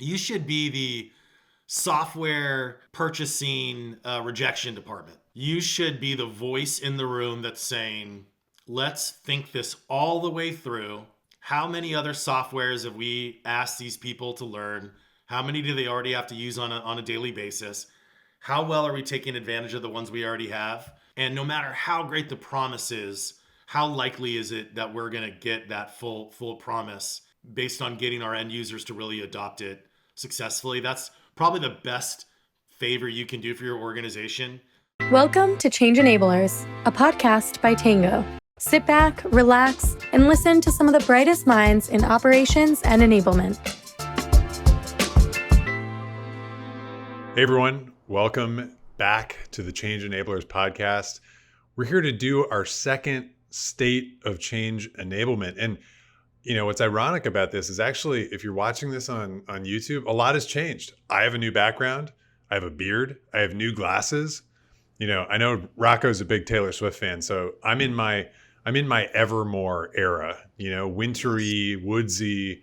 You should be the software purchasing rejection department. You should be the voice in the room that's saying, let's think this all the way through. How many other softwares have we asked these people to learn? How many do they already have to use on a daily basis? How well are we taking advantage of the ones we already have? And no matter how great the promise is, how likely is it that we're going to get that full promise based on getting our end users to really adopt it successfully? That's probably the best favor you can do for your organization. Welcome to Change Enablers, a podcast by Tango. Sit back, relax, and listen to some of the brightest minds in operations and enablement. Hey everyone, welcome back to the Change Enablers podcast. We're here to do our second State of Change Enablement. And you know, what's ironic about this is actually, if you're watching this on YouTube, a lot has changed. I have a new background. I have a beard. I have new glasses. You know, I know Rocco's a big Taylor Swift fan, so I'm in my Evermore era, you know, wintry, woodsy,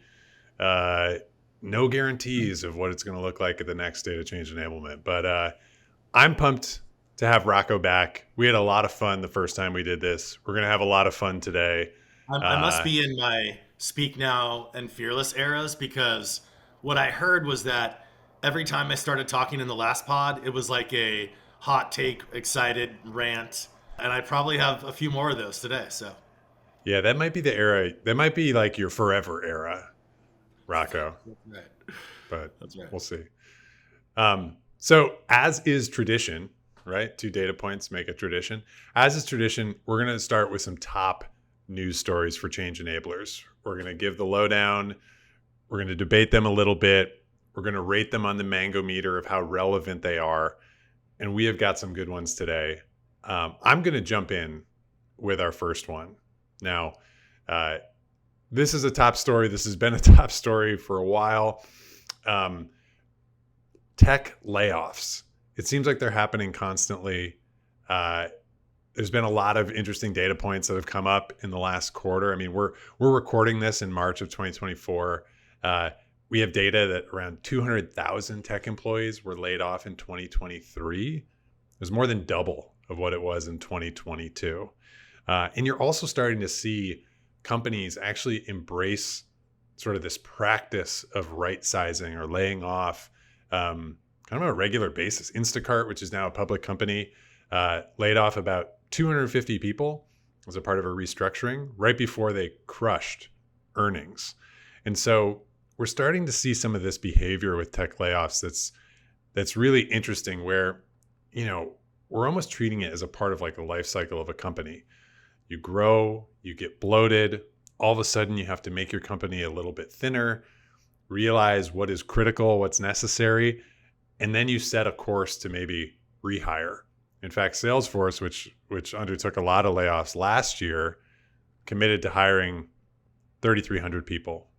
no guarantees of what it's going to look like at the next State of Change Enablement. But I'm pumped to have Rocco back. We had a lot of fun the first time we did this. We're going to have a lot of fun today. I must be in my Speak Now and Fearless eras, because what I heard was that every time I started talking in the last pod, it was like a hot take, excited rant. And I probably have a few more of those today. So, yeah, that might be the era. That might be like your forever era, Rocco. that's right. But That's right. we'll see. So as is tradition, right? 2 data points make a tradition. As is tradition, we're going to start with some top news stories for change enablers. We're going to give the lowdown. We're going to debate them a little bit. We're going to rate them on the mango meter of how relevant they are. And we have got some good ones today. I'm going to jump in with our first one. Now, this is a top story. This has been a top story for a while. Tech layoffs. It seems like they're happening constantly. There's been a lot of interesting data points that have come up in the last quarter. I mean, we're recording this in March of 2024. We have data that around 200,000 tech employees were laid off in 2023. It was more than double of what it was in 2022. And you're also starting to see companies actually embrace sort of this practice of right sizing or laying off kind of on a regular basis. Instacart, which is now a public company, laid off about 250 people as a part of a restructuring right before they crushed earnings. And so we're starting to see some of this behavior with tech layoffs that's really interesting, where, you know, we're almost treating it as a part of like the life cycle of a company. You grow, you get bloated, all of a sudden you have to make your company a little bit thinner, realize what is critical, what's necessary, and then you set a course to maybe rehire. In fact, Salesforce, which undertook a lot of layoffs last year, committed to hiring 3,300 people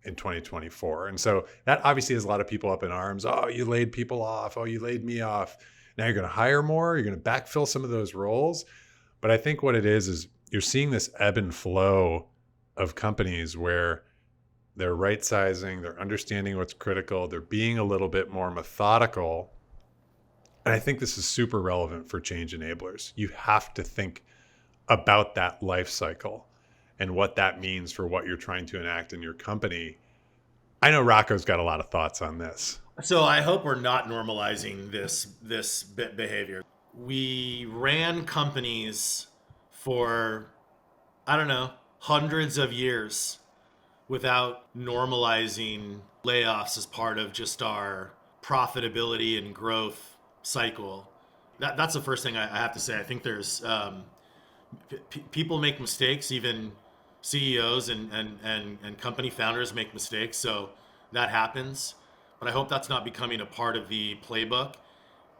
in 2024. And so that obviously has a lot of people up in arms. Oh, you laid people off. Oh, you laid me off. Now you're going to hire more. You're going to backfill some of those roles. But I think what it is you're seeing this ebb and flow of companies where they're right sizing, they're understanding what's critical, they're being a little bit more methodical. And I think this is super relevant for change enablers. You have to think about that life cycle and what that means for what you're trying to enact in your company. I know Rocco's got a lot of thoughts on this. So I hope we're not normalizing this behavior. We ran companies for, I don't know, hundreds of years without normalizing layoffs as part of just our profitability and growth cycle. That's the first thing I have to say. I think there's people make mistakes, even CEOs and company founders make mistakes. So that happens. But I hope that's not becoming a part of the playbook.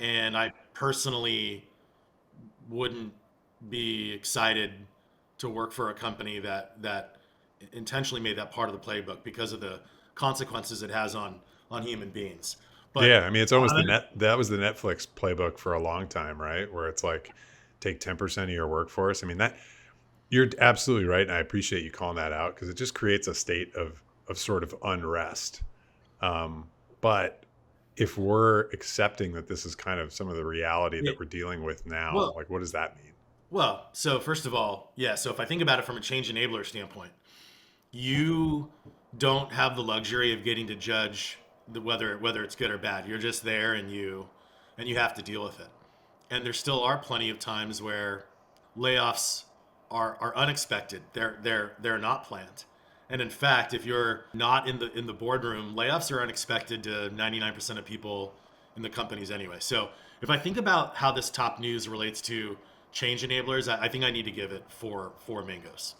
And I personally wouldn't be excited to work for a company that intentionally made that part of the playbook because of the consequences it has on human beings. But yeah, I mean, it's almost that was the Netflix playbook for a long time, right? Where it's like, take 10% of your workforce. I mean, that you're absolutely right. And I appreciate you calling that out, because it just creates a state of sort of unrest. But if we're accepting that this is kind of some of the reality Yeah. that we're dealing with now, Well, like, what does that mean? well, so first of all, yeah. So if I think about it from a change enabler standpoint, you don't have the luxury of getting to judge whether it's good or bad. You're just there, and you have to deal with it. And there still are plenty of times where layoffs are unexpected. They're not planned. And in fact, if you're not in the boardroom, layoffs are unexpected to 99% of people in the companies anyway. So if I think about how this top news relates to change enablers, I think I need to give it four mangoes,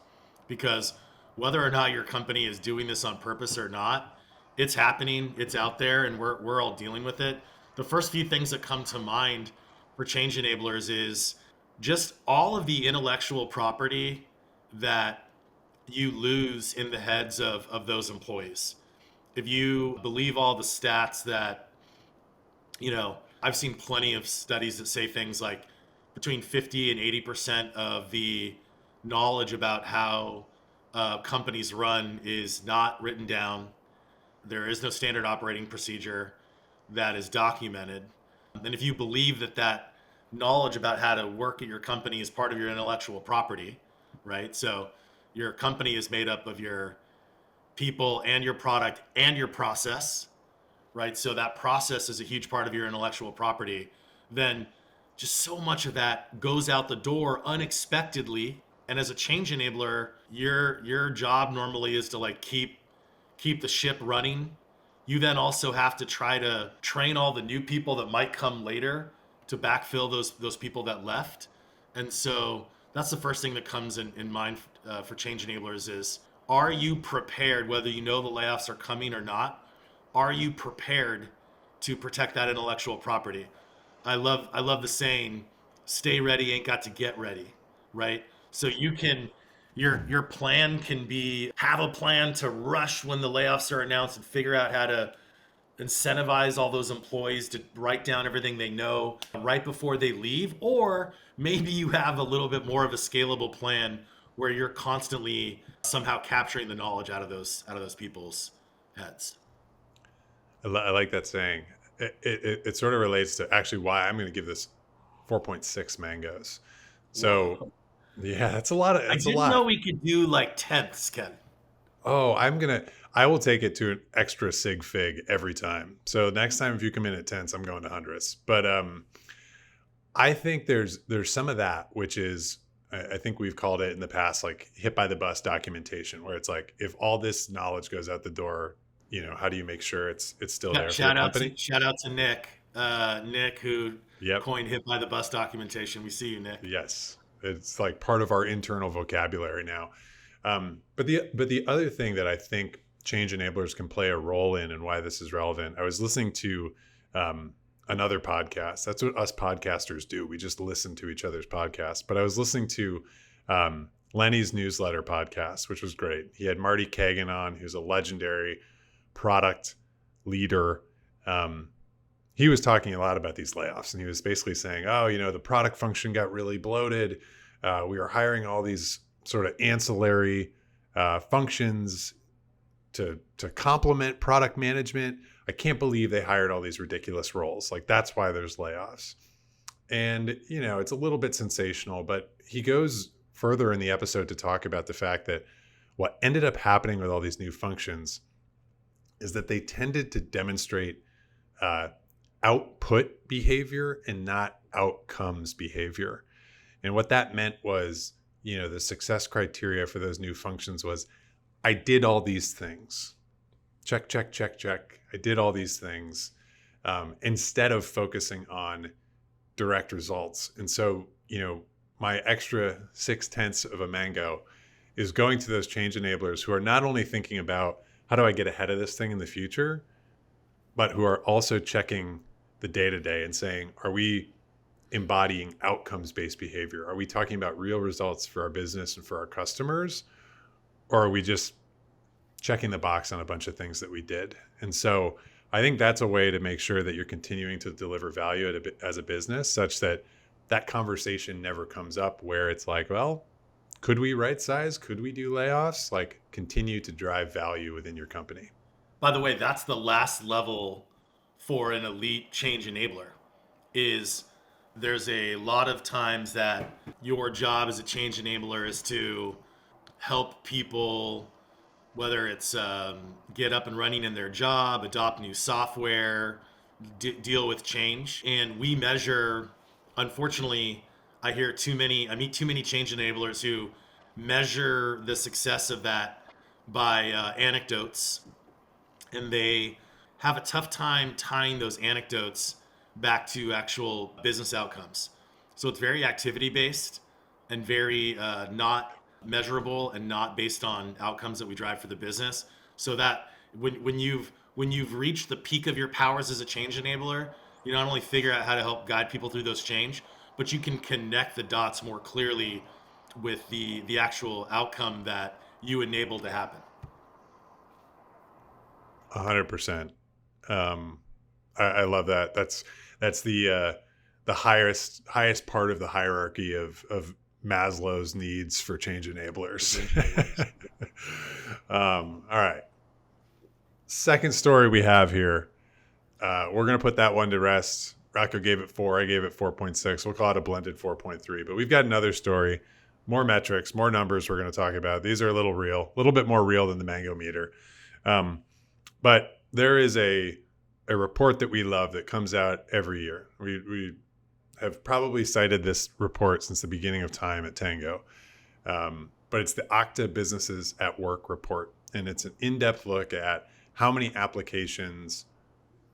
because whether or not your company is doing this on purpose or not, it's happening, it's out there, and we're all dealing with it. The first few things that come to mind for change enablers is just all of the intellectual property that you lose in the heads of those employees. If you believe all the stats that, I've seen plenty of studies that say things like between 50 and 80% of the knowledge about how companies run is not written down. There is no standard operating procedure that is documented. And if you believe that knowledge about how to work at your company is part of your intellectual property, right? So your company is made up of your people and your product and your process, right? So that process is a huge part of your intellectual property. Then just so much of that goes out the door unexpectedly. And as a change enabler, your job normally is to like keep the ship running. You then also have to try to train all the new people that might come later to backfill those people that left. And so that's the first thing that comes in mind for change enablers is, are you prepared, whether you know the layoffs are coming or not? Are you prepared to protect that intellectual property? I love the saying, stay ready ain't got to get ready, right? So your plan can be, have a plan to rush when the layoffs are announced and figure out how to incentivize all those employees to write down everything they know right before they leave. Or maybe you have a little bit more of a scalable plan where you're constantly somehow capturing the knowledge out of those people's heads. I like that saying. It sort of relates to actually why I'm going to give this 4.6 mangoes. So Whoa. yeah, that's a lot. I That's a didn't know lot. we could do like tenths, Ken. Oh, I will take it to an extra sig fig every time. So next time if you come in at tenths, I'm going to hundredths. But I think there's some of that, which is, I think we've called it in the past, like hit by the bus documentation, where it's like, if all this knowledge goes out the door, how do you make sure it's still there for the company? Shout out to Nick. Nick, who Yep. coined hit by the bus documentation. We see you, Nick. Yes. It's like part of our internal vocabulary now. But the other thing that I think change enablers can play a role in, and why this is relevant, I was listening to another podcast. That's what us podcasters do. We just listen to each other's podcasts. But I was listening to Lenny's newsletter podcast, which was great. He had Marty Kagan on, who's a legendary product leader. He was talking a lot about these layoffs, and he was basically saying, oh, the product function got really bloated. We are hiring all these sort of ancillary functions to complement product management. I can't believe they hired all these ridiculous roles. Like, that's why there's layoffs. And, it's a little bit sensational, but he goes further in the episode to talk about the fact that what ended up happening with all these new functions is that they tended to demonstrate output behavior and not outcomes behavior. And what that meant was, the success criteria for those new functions was, I did all these things. Check, check, check, check. I did all these things, instead of focusing on direct results. And so, my extra 6/10 of a mango is going to those change enablers who are not only thinking about, how do I get ahead of this thing in the future, but who are also checking the day-to-day and saying, are we embodying outcomes-based behavior? Are we talking about real results for our business and for our customers? Or are we just checking the box on a bunch of things that we did? And so I think that's a way to make sure that you're continuing to deliver value as a business, such that that conversation never comes up where it's like, well, could we right size? Could we do layoffs? Like, continue to drive value within your company. By the way, that's the last level for an elite change enabler. Is there's a lot of times that your job as a change enabler is to help people, whether it's get up and running in their job, adopt new software, deal with change. And we measure, unfortunately, I meet too many change enablers who measure the success of that by anecdotes, and they have a tough time tying those anecdotes back to actual business outcomes. So it's very activity based and very not measurable and not based on outcomes that we drive for the business. So that when you've reached the peak of your powers as a change enabler, you not only figure out how to help guide people through those change, but you can connect the dots more clearly with the actual outcome that you enable to happen. 100%. I love that. That's the highest part of the hierarchy of Maslow's needs for change enablers. All right. Second story we have here. We're going to put that one to rest. Rocco gave it 4. I gave it 4.6. We'll call it a blended 4.3. But we've got another story, more metrics, more numbers we're going to talk about. These are a little bit more real than the mango meter. But there is a report that we love that comes out every year. We have probably cited this report since the beginning of time at Tango. But it's the Okta Businesses at Work report. And it's an in-depth look at how many applications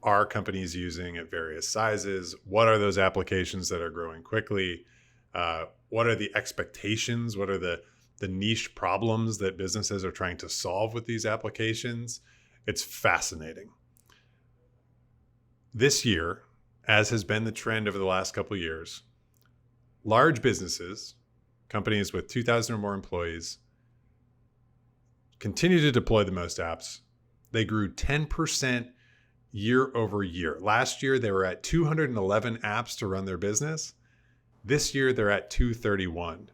are companies using at various sizes? What are those applications that are growing quickly? What are the expectations? What are the niche problems that businesses are trying to solve with these applications? It's fascinating. This year, as has been the trend over the last couple of years, large businesses, companies with 2,000 or more employees, continue to deploy the most apps. They grew 10% year over year. Last year, they were at 211 apps to run their business. This year, they're at 231.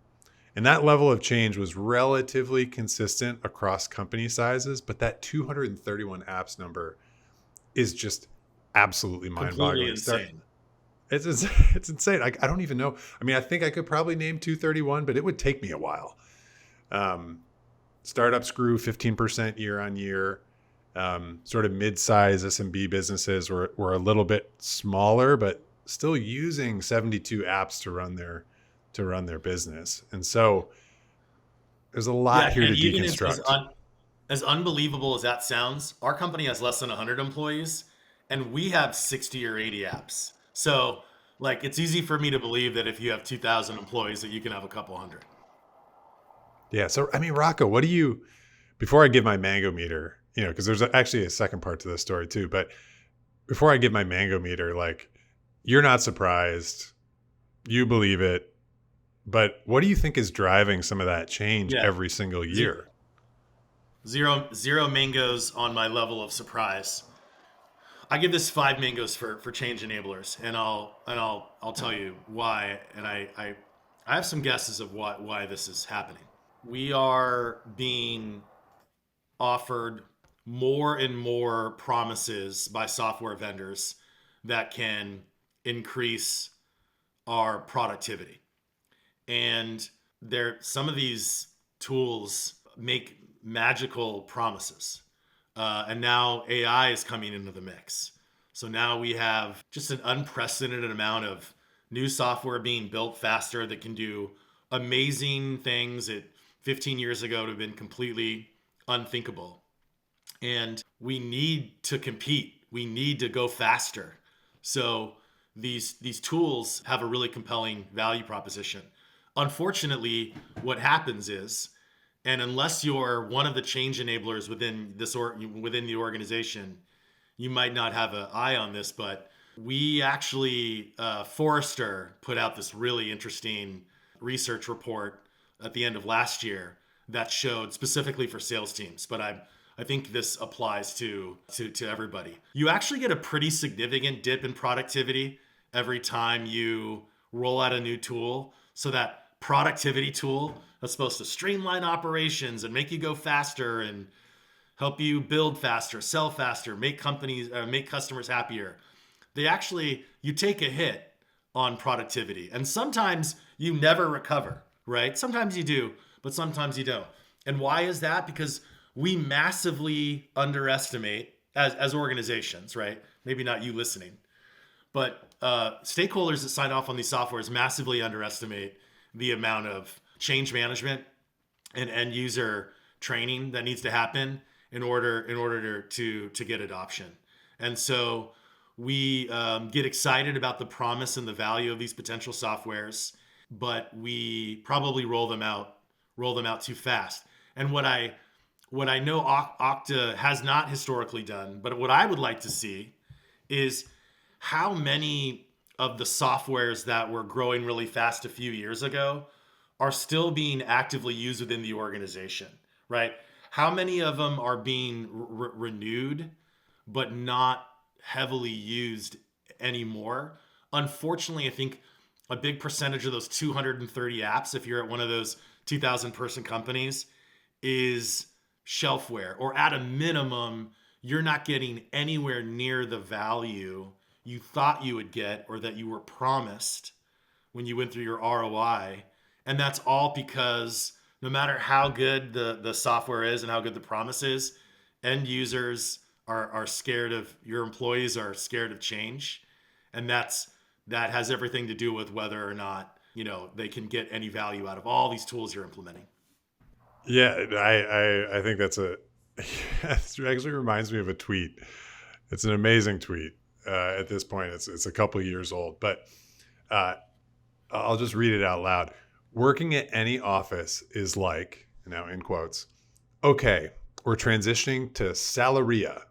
And that level of change was relatively consistent across company sizes, but that 231 apps number is just absolutely mind-boggling. Insane. It's insane. I don't even know. I mean, I think I could probably name 231, but it would take me a while. Startups grew 15% year on year. Sort of mid-size SMB businesses were a little bit smaller, but still using 72 apps to run their business. And so there's a lot here to deconstruct. As unbelievable as that sounds, our company has less than 100 employees, and we have 60 or 80 apps. So, like, it's easy for me to believe that if you have 2,000 employees, that you can have a couple hundred. Yeah. So, I mean, Rocco, before I give my mango meter, because there's actually a second part to this story too, but before I give my mango meter, like, you're not surprised, you believe it, but what do you think is driving some of that change every single year? Zero mangoes on my level of surprise. I give this 5 mangoes for change enablers, and I'll tell you why. And I have some guesses of why this is happening. We are being offered more and more promises by software vendors that can increase our productivity. And some of these tools make magical promises. And now AI is coming into the mix. So now we have just an unprecedented amount of new software being built faster that can do amazing things that 15 years ago would have been completely unthinkable. And we need to compete. We need to go faster. So these tools have a really compelling value proposition. Unfortunately, what happens is, and unless you're one of the change enablers within the organization, you might not have an eye on this, but we actually, Forrester put out this really interesting research report at the end of last year that showed specifically for sales teams, but I think this applies to everybody. You actually get a pretty significant dip in productivity every time you roll out a new tool. So that productivity tool that's supposed to streamline operations and make you go faster and help you build faster, sell faster, make customers happier. You take a hit on productivity, and sometimes you never recover, right? Sometimes you do, but sometimes you don't. And why is that? Because we massively underestimate as organizations, right? Maybe not you listening, but stakeholders that sign off on these softwares massively underestimate the amount of change management and end user training that needs to happen in order to get adoption. And so we get excited about the promise and the value of these potential softwares, but we probably roll them out too fast. And what I know Okta has not historically done, but what I would like to see is how many of the softwares that were growing really fast a few years ago are still being actively used within the organization, right? How many of them are being renewed, but not heavily used anymore? Unfortunately, I think a big percentage of those 230 apps, if you're at one of those 2,000 person companies, is shelfware, or at a minimum, you're not getting anywhere near the value you thought you would get or that you were promised when you went through your ROI. And that's all because no matter how good the software is and how good the promise is, end users are scared of, your employees are scared of change. And that has everything to do with whether or not, they can get any value out of all these tools you're implementing. Yeah, I think it actually reminds me of a tweet. It's an amazing tweet. At this point, it's a couple of years old, but I'll just read it out loud. Working at any office is like, now in quotes, okay, we're transitioning to Salaria,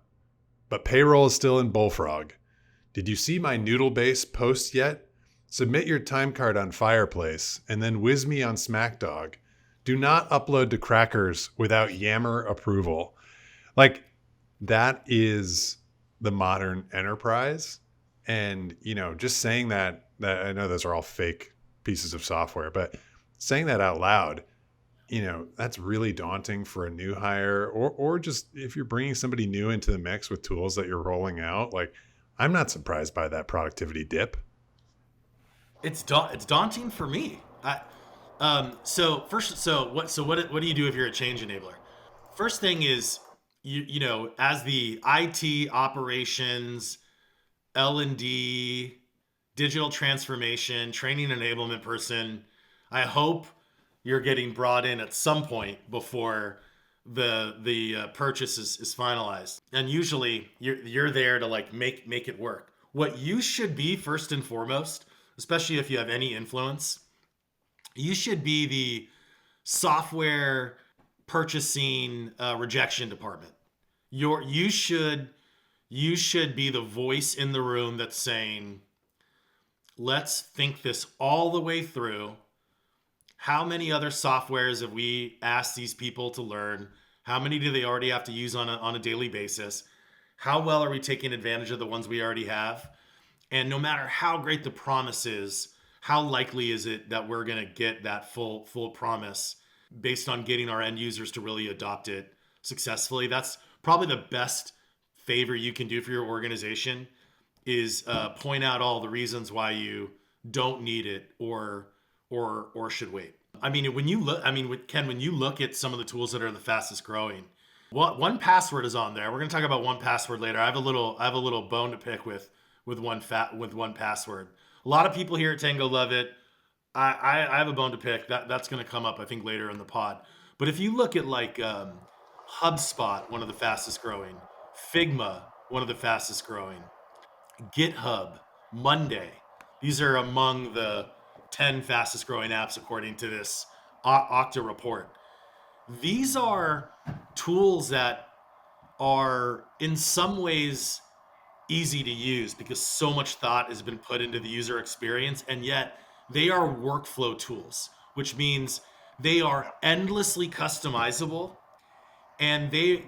but payroll is still in Bullfrog. Did you see my Noodle Base post yet? Submit your time card on Fireplace and then whiz me on SmackDog. Do not upload to Crackers without Yammer approval. Like, that is the modern enterprise. And, just saying that I know those are all fake pieces of software, but saying that out loud, that's really daunting for a new hire, or just if you're bringing somebody new into the mix with tools that you're rolling out. Like, I'm not surprised by that productivity dip. It's daunting for me. What do you do if you're a change enabler? First thing is, as the IT operations, L&D, digital transformation, training enablement person, I hope you're getting brought in at some point before the purchase is finalized. And usually you're there to make it work. What you should be first and foremost, especially if you have any influence, you should be the software purchasing rejection department. You should be the voice in the room that's saying, let's think this all the way through. How many other softwares have we asked these people to learn? How many do they already have to use on a daily basis? How well are we taking advantage of the ones we already have? And no matter how great the promise is, how likely is it that we're going to get that full promise based on getting our end users to really adopt it successfully? That's probably the best favor you can do for your organization, is point out all the reasons why you don't need it or should wait. When you look at some of the tools that are the fastest growing, 1Password is on there. We're going to talk about 1Password later. I have a little bone to pick with 1Password. A lot of people here at Tango love it. I have a bone to pick. That's going to come up, I think, later in the pod. But if you look at HubSpot, one of the fastest growing, Figma, one of the fastest growing, GitHub, Monday, these are among the 10 fastest growing apps according to this Okta report. These are tools that are in some ways easy to use because so much thought has been put into the user experience, and yet they are workflow tools, which means they are endlessly customizable, and the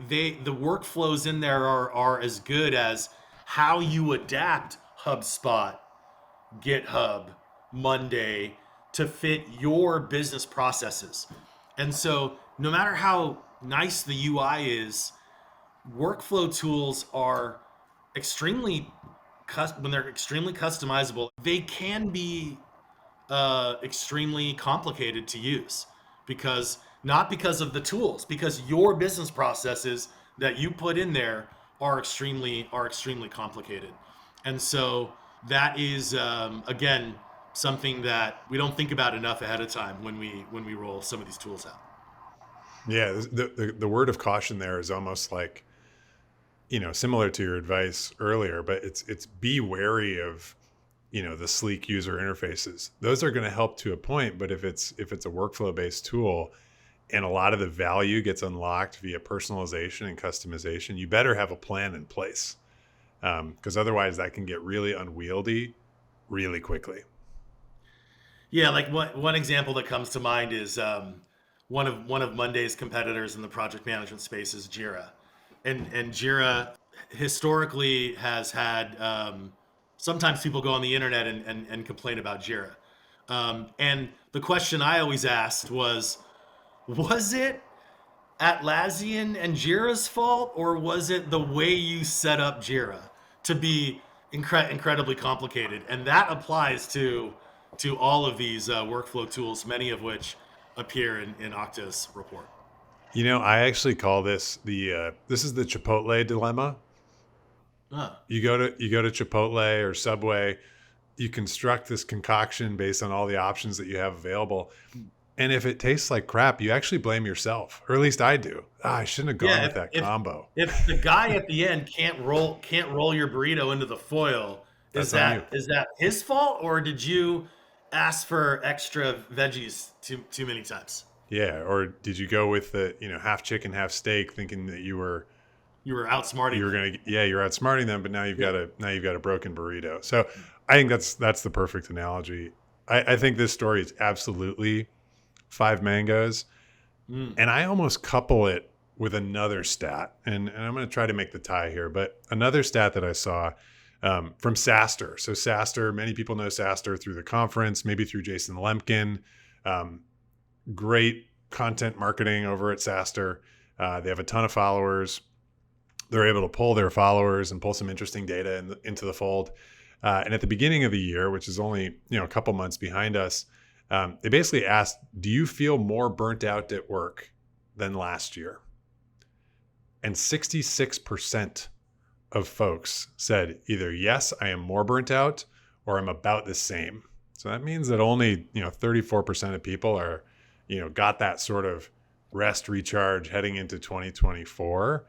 workflows in there are as good as how you adapt HubSpot, GitHub, Monday to fit your business processes. And so no matter how nice the UI is, workflow tools are extremely when they're extremely customizable, they can be extremely complicated to use, because not because of the tools, because your business processes that you put in there are extremely complicated. And so that is again something that we don't think about enough ahead of time when we roll some of these tools out. Yeah, the word of caution there is almost like, similar to your advice earlier, but it's be wary of, the sleek user interfaces. Those are going to help to a point, but if it's a workflow based tool and a lot of the value gets unlocked via personalization and customization, you better have a plan in place, because otherwise that can get really unwieldy really quickly. Yeah, like one example that comes to mind is one of Monday's competitors in the project management space is Jira, and Jira historically has had sometimes people go on the internet and complain about Jira, and the question I always asked was it Atlassian and Jira's fault, or was it the way you set up Jira to be incredibly complicated? And that applies to all of these workflow tools, many of which appear in Okta's report. I actually call this this is the Chipotle dilemma. Huh. You go to Chipotle or Subway, you construct this concoction based on all the options that you have available. And if it tastes like crap, you actually blame yourself, or at least I do. I shouldn't have gone with that combo. If the guy at the end can't roll your burrito into the foil, is that his fault, or did you ask for extra veggies too many times? Yeah, or did you go with the half chicken, half steak, thinking that you were outsmarting you're outsmarting them, but now you've got a broken burrito. So I think that's the perfect analogy. I think this story is absolutely 5 mangoes. And I almost couple it with another stat, and I'm going to try to make the tie here, but another stat that I saw from SaaStr. So SaaStr, many people know SaaStr through the conference, maybe through Jason Lemkin. Great content marketing over at SaaStr. They have a ton of followers. They're able to pull their followers and pull some interesting data into the fold. And at the beginning of the year, which is only a couple months behind us, they basically asked, do you feel more burnt out at work than last year? And 66% of folks said either yes, I am more burnt out, or I'm about the same. So that means that only 34% of people are got that sort of rest recharge heading into 2024.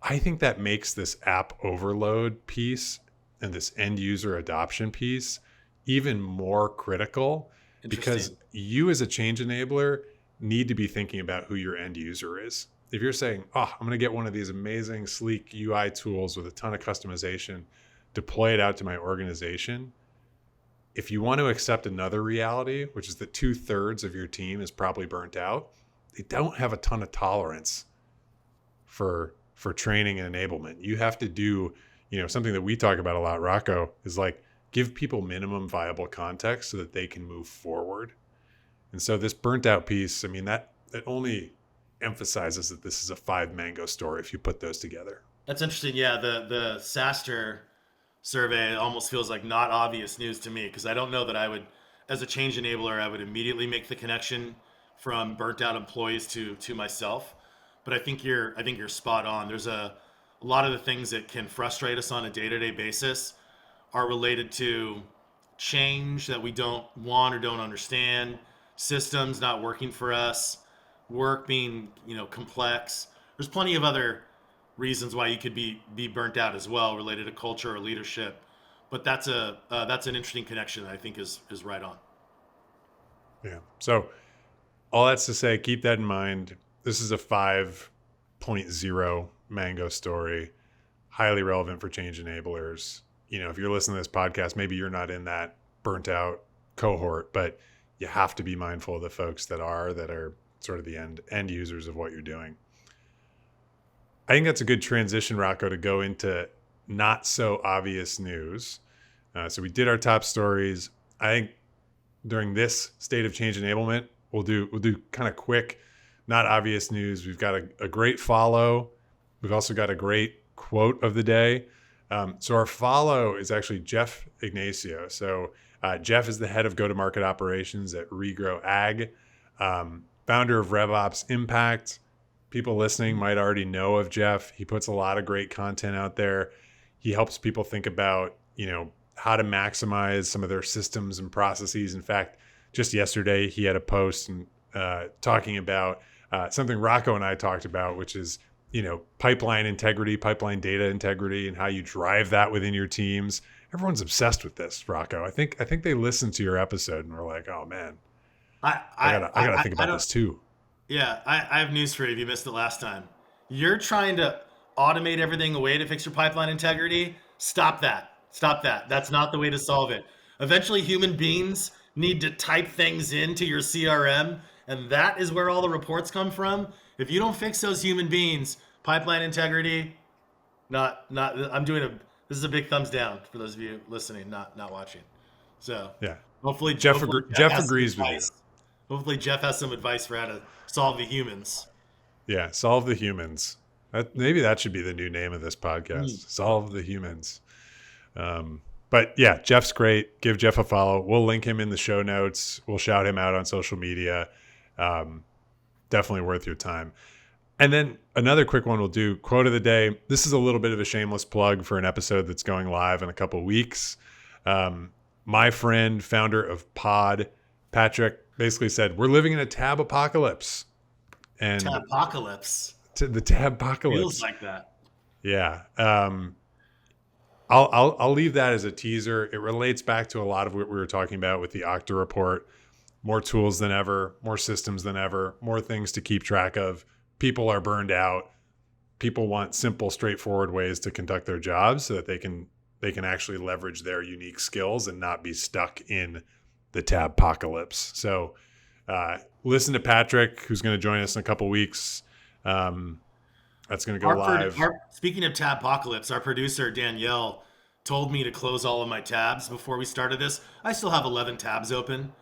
I think that makes this app overload piece and this end user adoption piece even more critical, because you as a change enabler need to be thinking about who your end user is. If you're saying, I'm going to get one of these amazing, sleek UI tools with a ton of customization, deploy it out to my organization. If you want to accept another reality, which is that 2/3 of your team is probably burnt out, they don't have a ton of tolerance for training and enablement. You have to do, something that we talk about a lot, Rocco, is like give people minimum viable context so that they can move forward. And so this burnt out piece, that only emphasizes that this is a 5 mango story if you put those together. That's interesting. Yeah, the SaaStr survey almost feels like not obvious news to me, because I don't know that I would, as a change enabler, I would immediately make the connection from burnt out employees to myself. But I think you're spot on. There's a lot of the things that can frustrate us on a day-to-day basis are related to change that we don't want or don't understand, systems not working for us, work being complex. There's plenty of other reasons why you could be burnt out as well, related to culture or leadership. But that's an interesting connection that I think is right on. Yeah. So all that's to say, keep that in mind. This is a 5.0 mango story, highly relevant for change enablers. If you're listening to this podcast, maybe you're not in that burnt out cohort, but you have to be mindful of the folks that are sort of the end users of what you're doing. I think that's a good transition, Rocco, to go into not so obvious news. So we did our top stories. I think during this State of Change Enablement, we'll do kind of quick, not obvious news. We've got a great follow We've also got a great quote of the day. So our follow is actually Jeff Ignacio. So Jeff is the head of go-to-market operations at Regrow Ag, founder of RevOps Impact. People listening might already know of Jeff. He puts a lot of great content out there. He helps people think about, how to maximize some of their systems and processes. In fact, just yesterday, he had a post and talking about something Rocco and I talked about, which is, pipeline integrity, pipeline data integrity, and how you drive that within your teams. Everyone's obsessed with this, Rocco. I think they listened to your episode and were like, "Oh man, I gotta think about this too." Yeah, I have news for you if you missed it last time. You're trying to automate everything away to fix your pipeline integrity. Stop that. Stop that. That's not the way to solve it. Eventually, human beings need to type things into your CRM, and that is where all the reports come from. If you don't fix those human beings, pipeline integrity, this is a big thumbs down for those of you listening, not watching. So yeah, hopefully Jeff agrees with you. Hopefully Jeff has some advice for how to solve the humans. Yeah, solve the humans. Maybe that should be the new name of this podcast. Solve the humans. But yeah, Jeff's great. Give Jeff a follow. We'll link him in the show notes. We'll shout him out on social media. Definitely worth your time. And then another quick one we'll do, quote of the day. This is a little bit of a shameless plug for an episode that's going live in a couple weeks. My friend, founder of Pod, Patrick, basically said, we're living in a tab apocalypse. And Tab-apocalypse. The tab-apocalypse. Feels like that. Yeah. I'll leave that as a teaser. It relates back to a lot of what we were talking about with the Okta report. More tools than ever, more systems than ever, more things to keep track of. People are burned out. People want simple, straightforward ways to conduct their jobs so that they can actually leverage their unique skills and not be stuck in the tab apocalypse. So listen to Patrick, who's going to join us in a couple weeks. That's going to go live. Speaking of tab apocalypse, our producer Danielle told me to close all of my tabs before we started this. I still have 11 tabs open,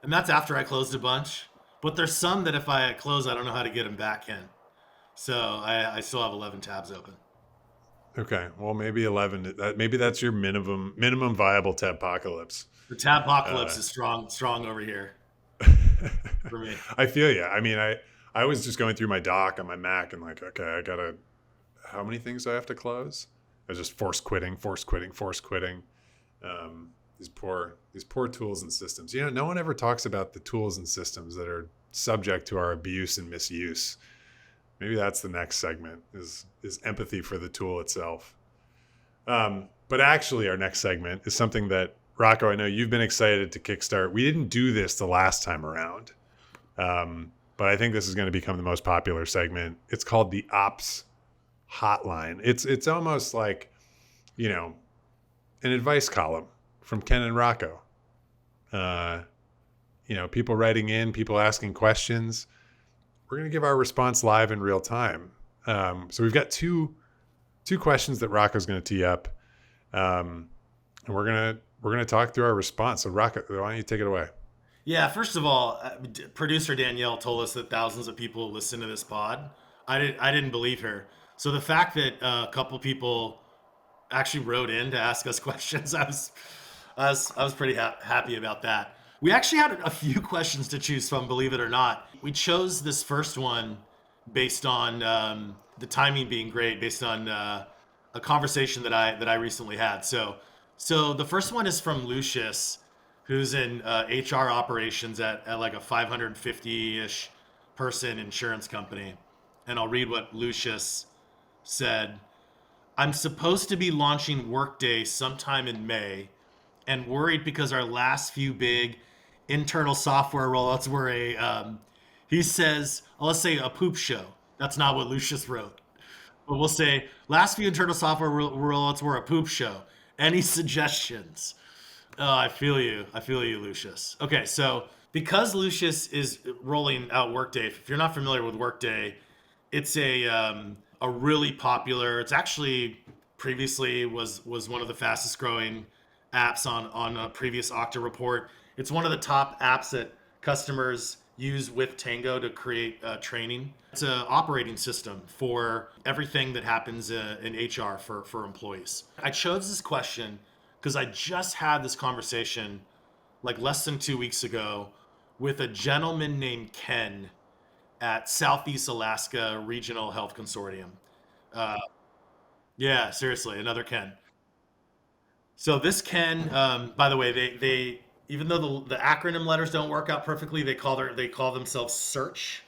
and that's after I closed a bunch. But there's some that if I close, I don't know how to get them back in. So I still have 11 tabs open. Okay, well maybe 11. Maybe that's your minimum viable tab apocalypse. The tab apocalypse is strong over here for me. I feel you. I mean, I was just going through my doc on my Mac and like, okay, how many things do I have to close? I was just force quitting. These poor tools and systems. No one ever talks about the tools and systems that are subject to our abuse and misuse. Maybe that's the next segment is empathy for the tool itself. But actually our next segment is something that, Rocco, I know you've been excited to kickstart. We didn't do this the last time around. But I think this is going to become the most popular segment. It's called the Ops Hotline. It's almost like, an advice column from Ken and Rocco. People writing in, people asking questions. We're going to give our response live in real time. So we've got two questions that Rocco's going to tee up. And we're going to talk through our response. So Rocco, why don't you take it away? Yeah, first of all, producer Danielle told us that thousands of people listen to this pod. I didn't believe her. So the fact that a couple people actually wrote in to ask us questions, I was pretty happy about that. We actually had a few questions to choose from, believe it or not. We chose this first one based on the timing being great, based on a conversation that I recently had. So the first one is from Lucius, who's in HR operations at like a 550-ish person insurance company. And I'll read what Lucius said. I'm supposed to be launching Workday sometime in May and worried because our last few big internal software rollouts were he says, let's say a poop show. That's not what Lucius wrote. But we'll say last few internal software rollouts were a poop show. Any suggestions? Oh, I feel you, Lucius. Okay, so because Lucius is rolling out Workday, if you're not familiar with Workday, it's a really popular. It's actually previously was one of the fastest growing apps on a previous Okta report. It's one of the top apps that customers use with Tango to create training. It's an operating system for everything that happens in HR for employees. I chose this question because I just had this conversation like less than 2 weeks ago with a gentleman named Ken at Southeast Alaska Regional Health Consortium. Uh, yeah, seriously, another Ken. So this Ken, by the way, they even though the acronym letters don't work out perfectly, they call themselves Search.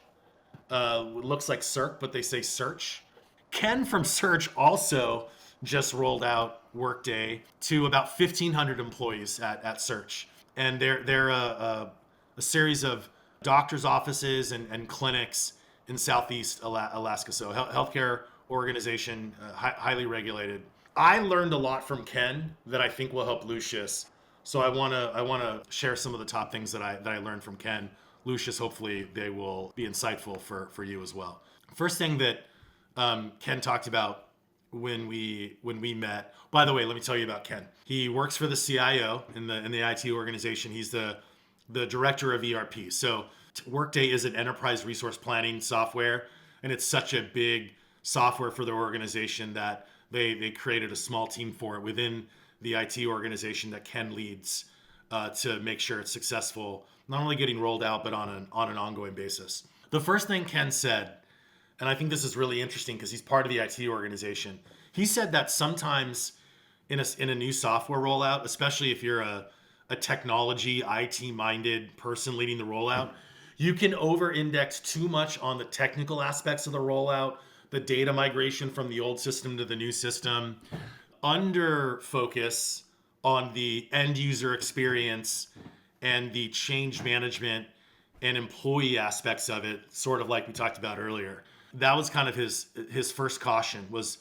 Looks like Circ, but they say Search. Ken from Search also just rolled out Workday to about 1,500 employees at Search, and they're a series of doctors' offices and clinics in Southeast Alaska. So healthcare organization, highly regulated. I learned a lot from Ken that I think will help Lucius. So I wanna share some of the top things that I learned from Ken. Lucius, hopefully they will be insightful for you as well. First thing that Ken talked about when we met. By the way, let me tell you about Ken. He works for the CIO in the IT organization. He's the director of ERP. So Workday is an enterprise resource planning software, and it's such a big software for their organization that they created a small team for it within the IT organization that Ken leads to make sure it's successful, not only getting rolled out, but on an ongoing basis. The first thing Ken said, and I think this is really interesting because he's part of the IT organization. He said that sometimes in a new software rollout, especially if you're a technology IT minded person leading the rollout, you can over index too much on the technical aspects of the rollout, the data migration from the old system to the new system, under focus on the end user experience and the change management and employee aspects of it, sort of like we talked about earlier. That was kind of his first caution was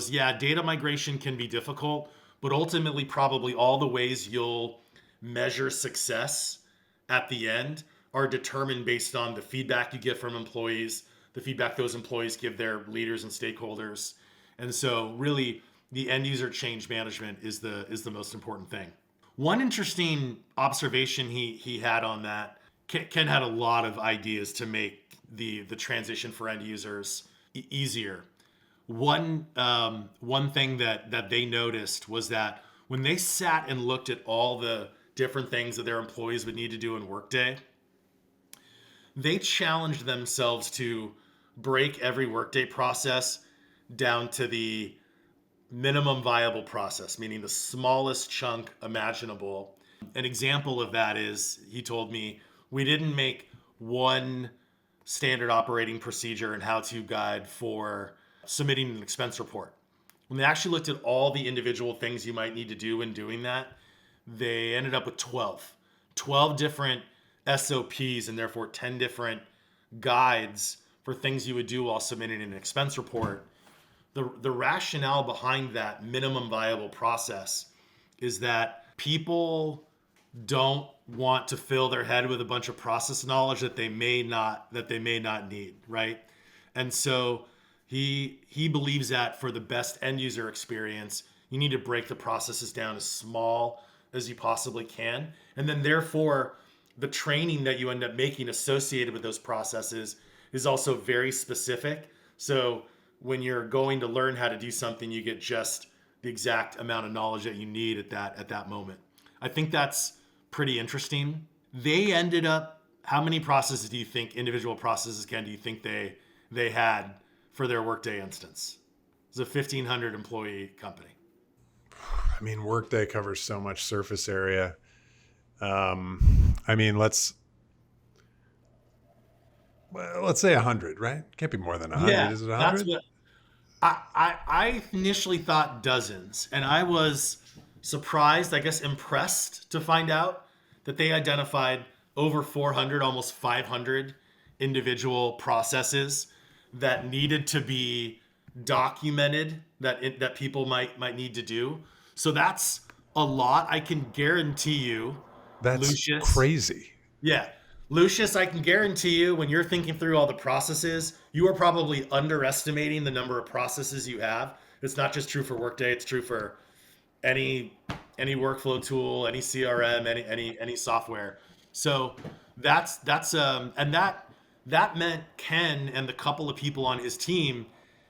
yeah, data migration can be difficult, but ultimately probably all the ways you'll measure success at the end are determined based on the feedback you get from employees, the feedback those employees give their leaders and stakeholders. And so really the end user change management is the most important thing. One interesting observation he had on that, Ken had a lot of ideas to make the transition for end users easier. One thing that they noticed was that when they sat and looked at all the different things that their employees would need to do in Workday, they challenged themselves to break every Workday process down to the minimum viable process, meaning the smallest chunk imaginable. An example of that is, he told me, we didn't make one standard operating procedure and how-to guide for submitting an expense report. When they actually looked at all the individual things you might need to do in doing that, they ended up with 12 different SOPs and therefore 10 different guides for things you would do while submitting an expense report. The rationale behind that minimum viable process is that people don't want to fill their head with a bunch of process knowledge that they may not need, right? And so he believes that for the best end user experience, you need to break the processes down as small as you possibly can, and then therefore the training that you end up making associated with those processes is also very specific. So when you're going to learn how to do something, you get just the exact amount of knowledge that you need at that moment. I think that's pretty interesting. They ended up, how many processes do you think, individual processes, Ken, do you think they had for their Workday instance? It's a 1,500 employee company. I mean, Workday covers so much surface area. I mean, let's say 100, right? Can't be more than 100. Yeah, Is it that's 100? what I initially thought dozens, and I was surprised, I guess impressed to find out that they identified over 400, almost 500 individual processes that needed to be documented that people might need to do. So that's a lot. I can guarantee you, That's Lucius. crazy. Yeah. Lucius, I can guarantee you when you're thinking through all the processes, you are probably underestimating the number of processes you have. It's not just true for Workday, it's true for any workflow tool, any CRM, any software. So That meant Ken and the couple of people on his team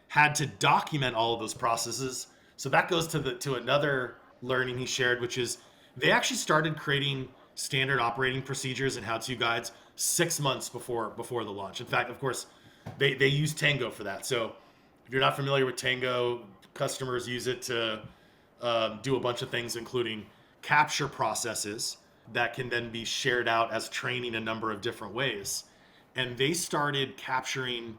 had to document all of those processes. So that goes to another learning he shared, which is they actually started creating standard operating procedures and how-to guides 6 months before the launch. In fact, of course, they use Tango for that. So if you're not familiar with Tango, customers use it to do a bunch of things, including capture processes that can then be shared out as training a number of different ways. And they started capturing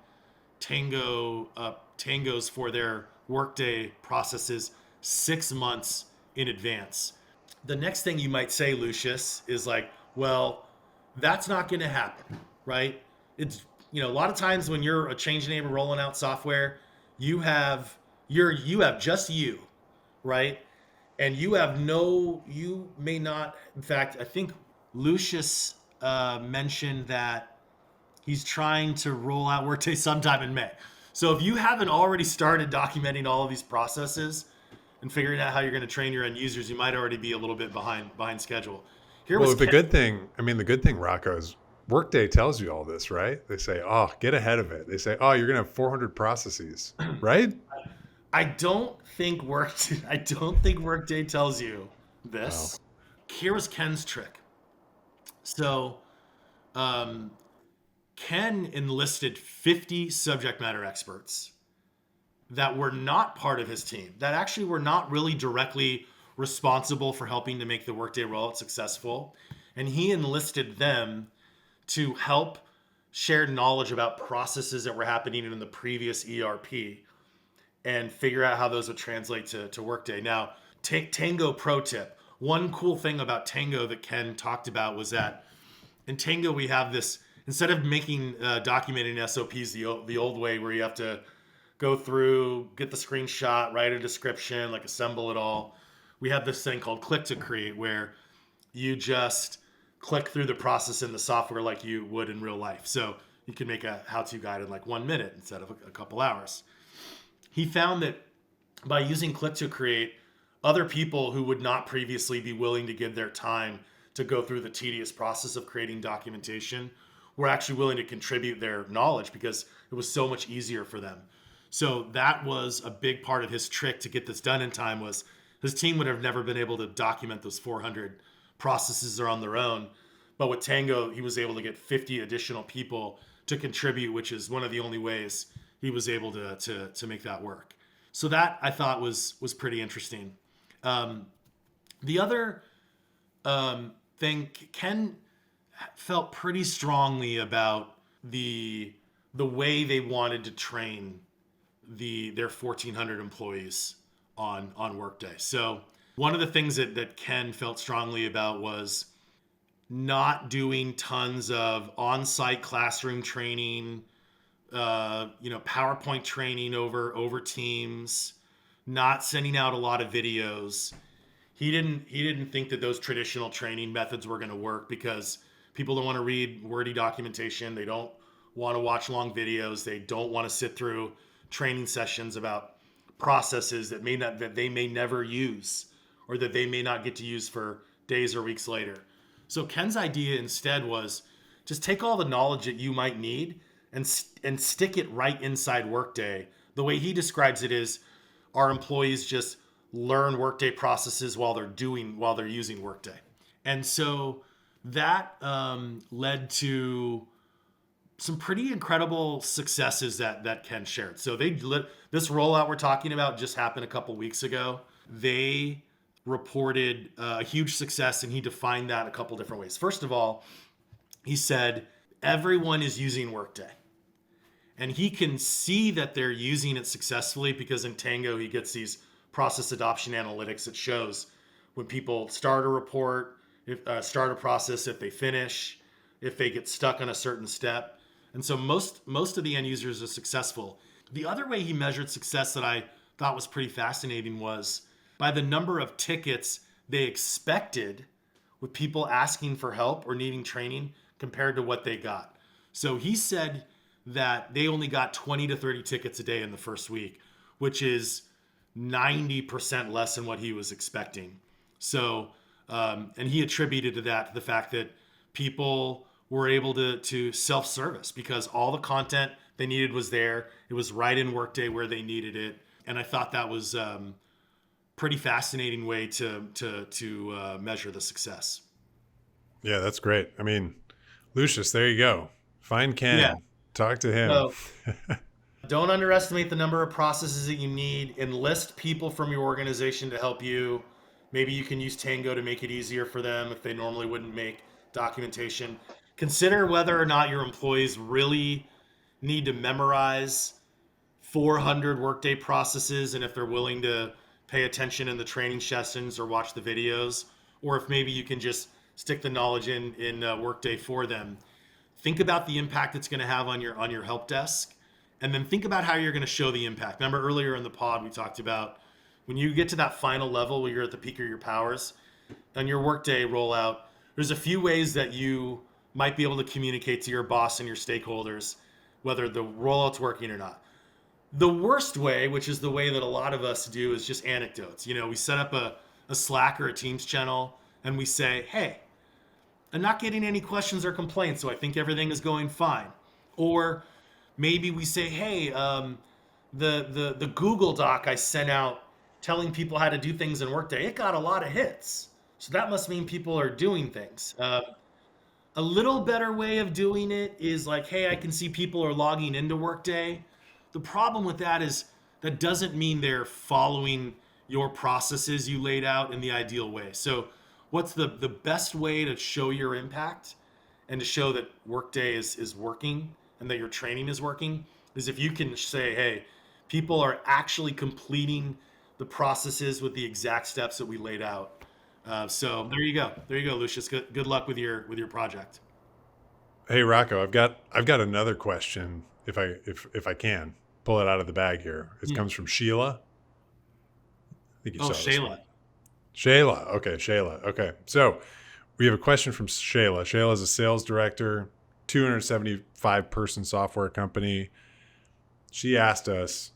Tangos for their Workday processes 6 months in advance. The next thing you might say, Lucius, is like, well, that's not going to happen, right? It's, a lot of times when you're a change enabler rolling out software, you have just you, right? And you may not. In fact, I think Lucius mentioned that he's trying to roll out Workday sometime in May. So if you haven't already started documenting all of these processes and figuring out how you're going to train your end users, you might already be a little bit behind schedule. The good thing, Rocco, is Workday tells you all this, right? They say, oh, get ahead of it. They say, oh, you're going to have 400 processes, right? I don't think Workday tells you this. Oh. Here was Ken's trick. So, Ken enlisted 50 subject matter experts that were not part of his team, that actually were not really directly responsible for helping to make the Workday rollout successful. And he enlisted them to help share knowledge about processes that were happening in the previous ERP and figure out how those would translate to Workday. Now, Tango pro tip. One cool thing about Tango that Ken talked about was that in Tango, we have this, instead of documenting SOPs the old way where you have to go through, get the screenshot, write a description, like assemble it all, we have this thing called click to create where you just click through the process in the software like you would in real life. So you can make a how-to guide in like 1 minute instead of a couple hours. He found that by using click to create, other people who would not previously be willing to give their time to go through the tedious process of creating documentation were actually willing to contribute their knowledge because it was so much easier for them. So that was a big part of his trick to get this done in time. Was his team would have never been able to document those 400 processes on their own. But with Tango, he was able to get 50 additional people to contribute, which is one of the only ways he was able to make that work. So that I thought was pretty interesting. The other thing, Ken felt pretty strongly about the way they wanted to train their 1,400 employees on Workday. So one of the things that Ken felt strongly about was not doing tons of on-site classroom training, PowerPoint training over Teams, not sending out a lot of videos. He didn't think that those traditional training methods were going to work because people don't want to read wordy documentation. They don't want to watch long videos. They don't want to sit through training sessions about processes that they may never use or that they may not get to use for days or weeks later. So Ken's idea instead was just take all the knowledge that you might need and stick it right inside Workday. The way he describes it is our employees just learn Workday processes while they're using Workday. And so that led to some pretty incredible successes that Ken shared. So this rollout we're talking about just happened a couple weeks ago. They reported a huge success, and he defined that a couple different ways. First of all, he said everyone is using Workday. And he can see that they're using it successfully because in Tango, he gets these process adoption analytics that shows when people start a report, start a process, if they finish, if they get stuck on a certain step. And so most of the end users are successful. The other way he measured success that I thought was pretty fascinating was by the number of tickets they expected with people asking for help or needing training compared to what they got. So he said that they only got 20 to 30 tickets a day in the first week, which is 90% less than what he was expecting. So, and he attributed to that to the fact that people were able to self-service because all the content they needed was there. It was right in Workday where they needed it. And I thought that was pretty fascinating way to measure the success. Yeah, that's great. I mean, Lucius, there you go. Find Ken. Yeah. Talk to him. So don't underestimate the number of processes that you need. Enlist people from your organization to help you. Maybe you can use Tango to make it easier for them if they normally wouldn't make documentation. Consider whether or not your employees really need to memorize 400 Workday processes and if they're willing to pay attention in the training sessions or watch the videos, or if maybe you can just stick the knowledge in Workday for them. Think about the impact it's going to have on your help desk, and then think about how you're going to show the impact. Remember earlier in the pod we talked about when you get to that final level where you're at the peak of your powers on your Workday rollout, there's a few ways that you might be able to communicate to your boss and your stakeholders whether the rollout's working or not. The worst way, which is the way that a lot of us do, is just anecdotes. We set up a Slack or a Teams channel and we say, hey, I'm not getting any questions or complaints, so I think everything is going fine. Or maybe we say, hey, the Google Doc I sent out telling people how to do things in Workday, it got a lot of hits. So that must mean people are doing things. A little better way of doing it is like, hey, I can see people are logging into Workday. The problem with that is that doesn't mean they're following your processes you laid out in the ideal way. So what's the best way to show your impact and to show that Workday is working and that your training is working is if you can say, hey, people are actually completing the processes with the exact steps that we laid out. So there you go, Lucius. Good luck with your project. Hey Rocco, I've got another question. If I can pull it out of the bag here, it comes from Sheila. I think you saw this one. Shayla. Okay, Shayla. Okay, so we have a question from Shayla. Shayla is a sales director, 275 person software company. She asked us,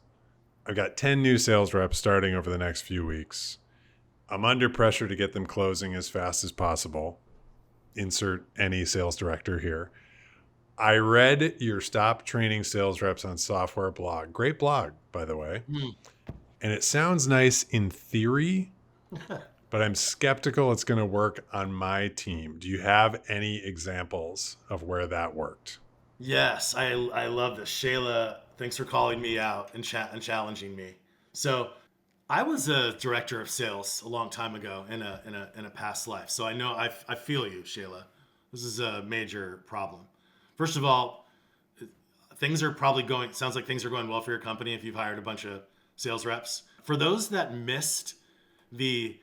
I've got 10 new sales reps starting over the next few weeks. I'm under pressure to get them closing as fast as possible. Insert any sales director here. I read your Stop Training Sales Reps on Software blog. Great blog, by the way. And it sounds nice in theory, but I'm skeptical it's going to work on my team. Do you have any examples of where that worked? Yes, I love this. Shayla, thanks for calling me out and challenging me. So I was a director of sales a long time ago in a past life. So I know I feel you, Shayla. This is a major problem. First of all, things are probably sounds like things are going well for your company if you've hired a bunch of sales reps. For those that missed the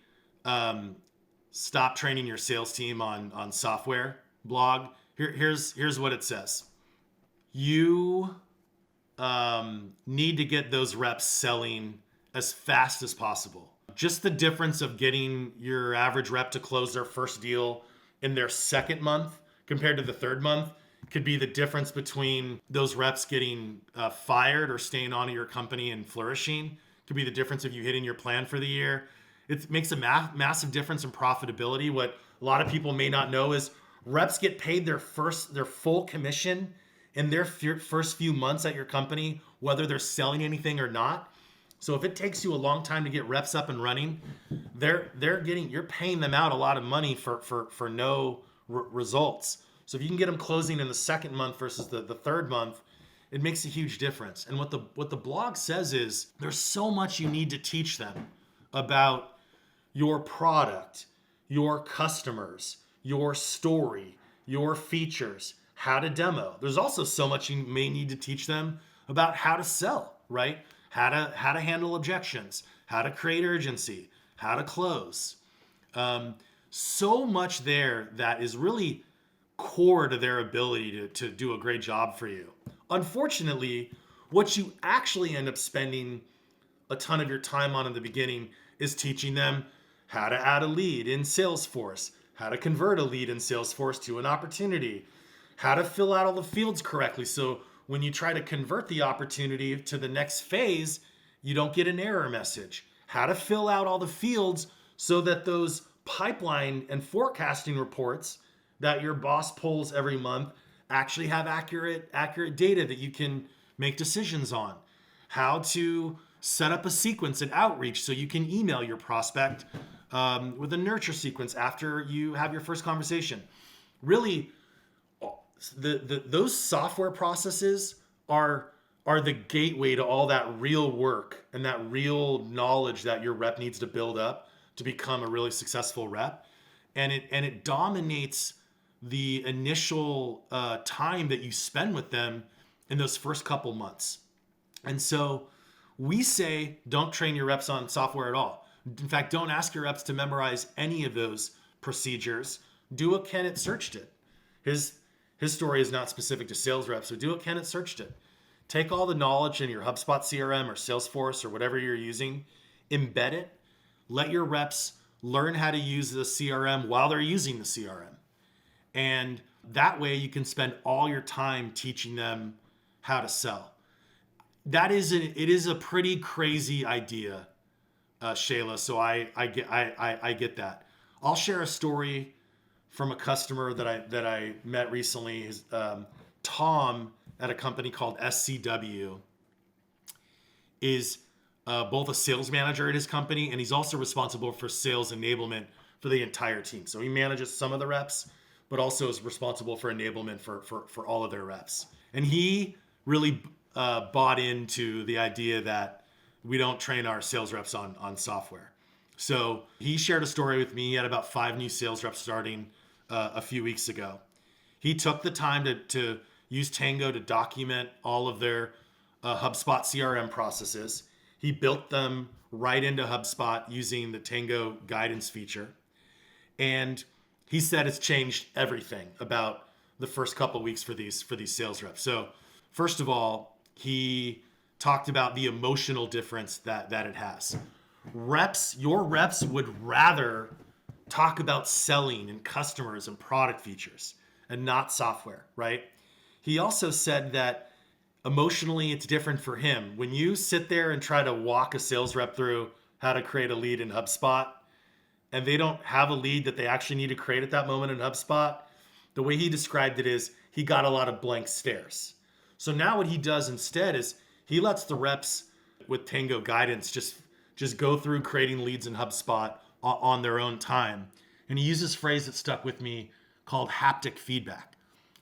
Stop Training Your Sales Team on Software blog, here's what it says. You need to get those reps selling as fast as possible. Just the difference of getting your average rep to close their first deal in their second month compared to the third month could be the difference between those reps getting fired or staying on at your company and flourishing. Could be the difference of you hitting your plan for the year. It makes a massive difference in profitability. What a lot of people may not know is reps get paid their full commission in their first few months at your company, whether they're selling anything or not. So if it takes you a long time to get reps up and running, you're paying them out a lot of money for no results. So if you can get them closing in the second month versus the third month, it makes a huge difference. And what the blog says is there's so much you need to teach them about your product, your customers, your story, your features, how to demo. There's also so much you may need to teach them about how to sell, right? How to handle objections, how to create urgency, how to close. So much there that is really core to their ability to do a great job for you. Unfortunately, what you actually end up spending a ton of your time on in the beginning is teaching them how to add a lead in Salesforce, how to convert a lead in Salesforce to an opportunity, how to fill out all the fields correctly. So when you try to convert the opportunity to the next phase, you don't get an error message. How to fill out all the fields so that those pipeline and forecasting reports that your boss pulls every month actually have accurate data that you can make decisions on. How to set up a sequence in outreach so you can email your prospect with a nurture sequence after you have your first conversation. Really, those software processes are the gateway to all that real work and that real knowledge that your rep needs to build up to become a really successful rep. And it dominates the initial time that you spend with them in those first couple months. And so we say, don't train your reps on software at all. In fact, don't ask your reps to memorize any of those procedures. Do what Kenneth searched it. His story is not specific to sales reps, so do what Kenneth searched it. Take all the knowledge in your HubSpot CRM or Salesforce or whatever you're using, embed it, let your reps learn how to use the CRM while they're using the CRM. And that way you can spend all your time teaching them how to sell. It is a pretty crazy idea, Shayla. So I get that. I'll share a story from a customer that I met recently. Tom at a company called SCW is both a sales manager at his company, and he's also responsible for sales enablement for the entire team. So he manages some of the reps, but also is responsible for enablement for all of their reps. And he really bought into the idea that we don't train our sales reps on software. So he shared a story with me. He had about 5 new sales reps starting a few weeks ago. He took the time to use Tango to document all of their HubSpot CRM processes. He built them right into HubSpot using the Tango guidance feature. And he said it's changed everything about the first couple of weeks for these sales reps. So first of all, he talked about the emotional difference that it has. Your reps would rather talk about selling and customers and product features and not software, right? He also said that emotionally it's different for him. When you sit there and try to walk a sales rep through how to create a lead in HubSpot, and they don't have a lead that they actually need to create at that moment in HubSpot, the way he described it is he got a lot of blank stares. So now what he does instead is he lets the reps with Tango guidance just go through creating leads in HubSpot on their own time. And he uses a phrase that stuck with me called haptic feedback.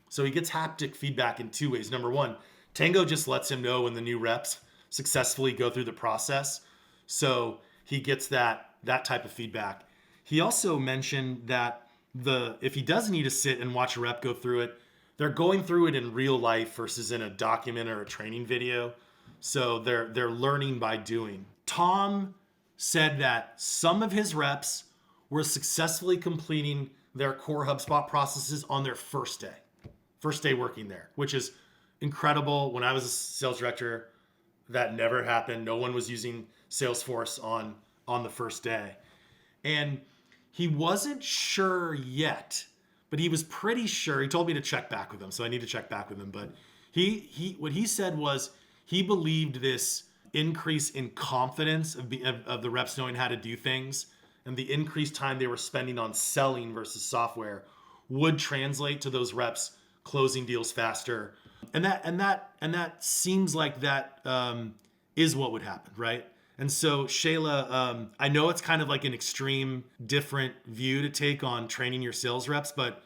So he gets haptic feedback in 2 ways. Number one, Tango just lets him know when the new reps successfully go through the process. So he gets that type of feedback. He also mentioned that if he does need to sit and watch a rep go through it, they're going through it in real life versus in a document or a training video. So they're learning by doing. Tom said that some of his reps were successfully completing their core HubSpot processes on their first day working there, which is incredible. When I was a sales director, that never happened. No one was using Salesforce on the first day. And he wasn't sure yet, but he was pretty sure. He told me to check back with him, so I need to check back with him. But what he said was he believed this increase in confidence of the reps knowing how to do things and the increased time they were spending on selling versus software would translate to those reps closing deals faster. And that seems like that is what would happen, right? And so Shayla, I know it's kind of like an extreme different view to take on training your sales reps, but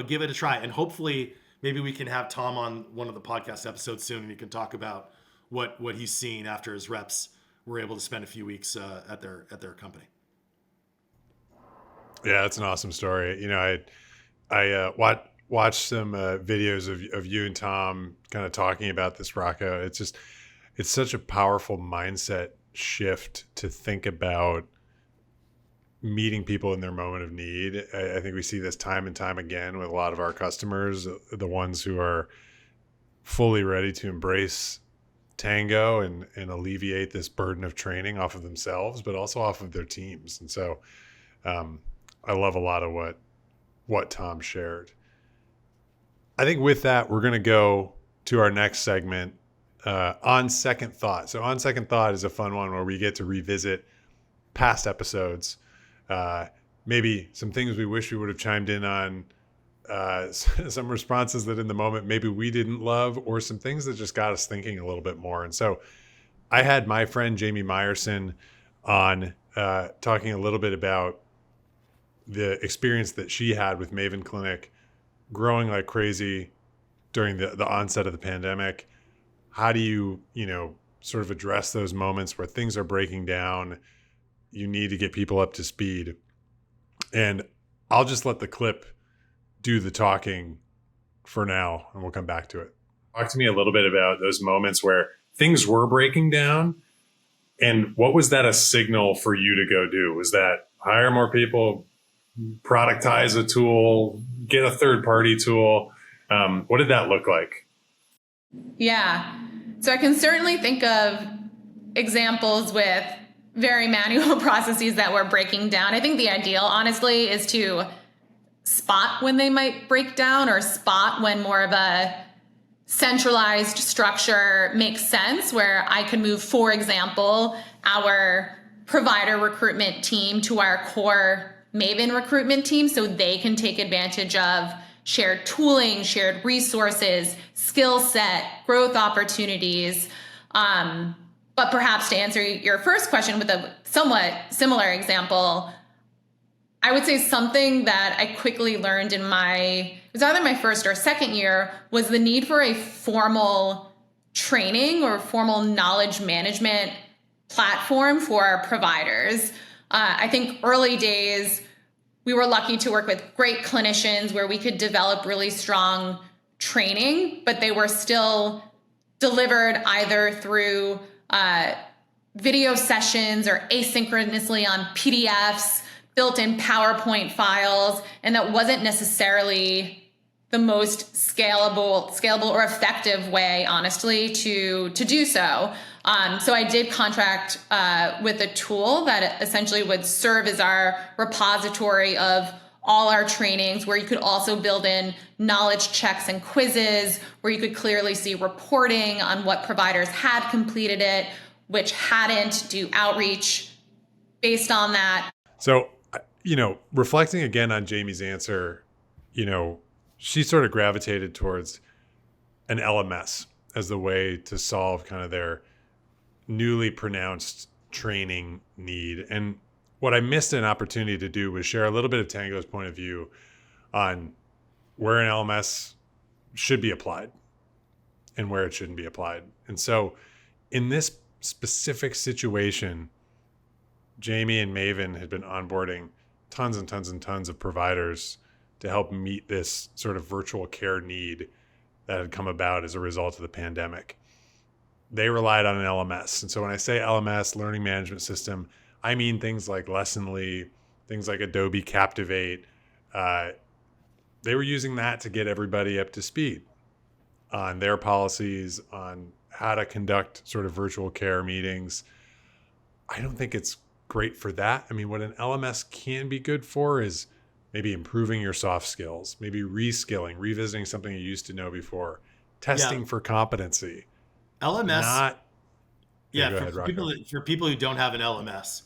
give it a try. And hopefully maybe we can have Tom on one of the podcast episodes soon and he can talk about what he's seen after his reps were able to spend a few weeks at their company. Yeah, that's an awesome story. You know, I watched some videos of you and Tom kind of talking about this, Rocco. It's such a powerful mindset shift to think about meeting people in their moment of need. I think we see this time and time again with a lot of our customers, the ones who are fully ready to embrace Tango and alleviate this burden of training off of themselves, but also off of their teams. And so I love a lot of what Tom shared. I think with that, we're going to go to our next segment, On Second Thought. So On Second Thought is a fun one where we get to revisit past episodes, maybe some things we wish we would have chimed in on some responses that in the moment maybe we didn't love, or some things that just got us thinking a little bit more. And so I had my friend Jamie Meyerson on talking a little bit about the experience that she had with Maven Clinic growing like crazy during the onset of the pandemic. How do you, sort of address those moments where things are breaking down? You need to get people up to speed. And I'll just let the clip do the talking for now, and we'll come back to it. Talk to me a little bit about those moments where things were breaking down, and what was that a signal for you to go do? Was that hire more people, productize a tool, get a third-party tool? What did that look like? Yeah. So I can certainly think of examples with very manual processes that were breaking down. I think the ideal, honestly, is to spot when they might break down, or spot when more of a centralized structure makes sense, where I could move, for example, our provider recruitment team to our core Maven recruitment team so they can take advantage of shared tooling, shared resources, skill set, growth opportunities. But perhaps to answer your first question with a somewhat similar example, I would say something that I quickly learned it was either my first or second year, was the need for a formal training or formal knowledge management platform for our providers. I think early days, we were lucky to work with great clinicians where we could develop really strong training, but they were still delivered either through video sessions or asynchronously on PDFs, built-in PowerPoint files, and that wasn't necessarily the most scalable or effective way, honestly, to do so. So I did contract with a tool that essentially would serve as our repository of all our trainings, where you could also build in knowledge checks and quizzes, where you could clearly see reporting on what providers had completed it, which hadn't, do outreach based on that. So, reflecting again on Jamie's answer, she sort of gravitated towards an LMS as the way to solve kind of their newly pronounced training need. And what I missed an opportunity to do was share a little bit of Tango's point of view on where an LMS should be applied and where it shouldn't be applied. And so in this specific situation, Jamie and Maven had been onboarding tons and tons and tons of providers to help meet this sort of virtual care need that had come about as a result of the pandemic. They relied on an LMS. And so when I say LMS, learning management system, I mean things like Lessonly, things like Adobe Captivate. They were using that to get everybody up to speed on their policies, on how to conduct sort of virtual care meetings. I don't think it's great for that. I mean, what an LMS can be good for is maybe improving your soft skills, maybe reskilling, revisiting something you used to know before, testing for competency. LMS. Ahead, for people who don't have an LMS